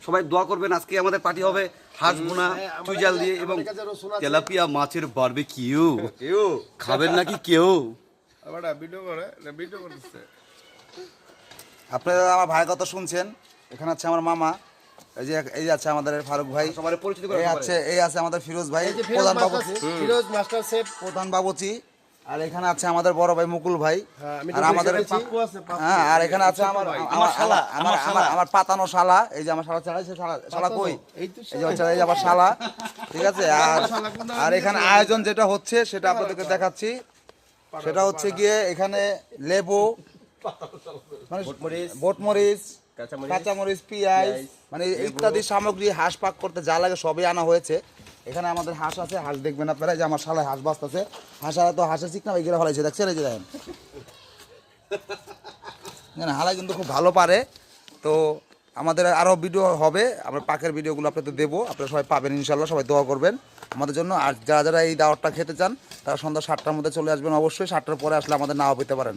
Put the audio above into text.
সবাই দোয়া করবেন। আজকে আমাদের পার্টি হবে হাঁস বোনা চুইজাল দিয়ে এবং তেলাপিয়া মাছের বারবিকিউ। খাবেন নাকি কেউ? আপনারা আমার ভাইয়ের কথা শুনছেন। এখানে আছে আমার মামা, এই আছে আমাদের ফারুক ভাই, সবাই পরিচিত করে এই আছে আমাদের ফিরোজ ভাই প্রধান বাবুচি, ফিরোজ মাস্টার শেফ প্রধান বাবুচি। আর এখানে আছে আমাদের বড় ভাই মুকুল ভাই, আর আমাদের আর এখানে আছে আমার পাতানো শালা। এই যে আমার শালা চালাইছে, শালা কই? এই যে হচ্ছে এই যে আমার শালা, ঠিক আছে। আর এখানে আয়োজন যেটা হচ্ছে সেটা আপনাদেরকে দেখাচ্ছি। সেটা হচ্ছে গিয়ে এখানে লেবু, মানে বটমরিচ, কাঁচামরিচ, পেঁয়াজ, মানে ইত্যাদি সামগ্রী হাঁস পাক করতে যা লাগে সবই আনা হয়েছে। এখানে আমাদের হাঁস আছে, হাঁস দেখবেন আপনারা, যে আমার শালায় হাঁস বাঁচতেছে। হাঁসারা তো হাঁসের চিকনা এগুলো ফলাইছে, দেখছেন? এই যে দেখেন, হালাই কিন্তু খুব ভালো পারে। তো আমাদের আরও ভিডিও হবে, আমরা পাকের ভিডিওগুলো আপনাদের দেবো, আপনারা সবাই পাবেন ইনশাল্লাহ। সবাই দোয়া করবেন আমাদের জন্য। আর যারা যারা এই দাওয়াতটা খেতে চান তারা সন্ধ্যা 7টার মধ্যে চলে আসবেন অবশ্যই। 7টার পরে আসলে আমাদের নাও পেতে পারেন।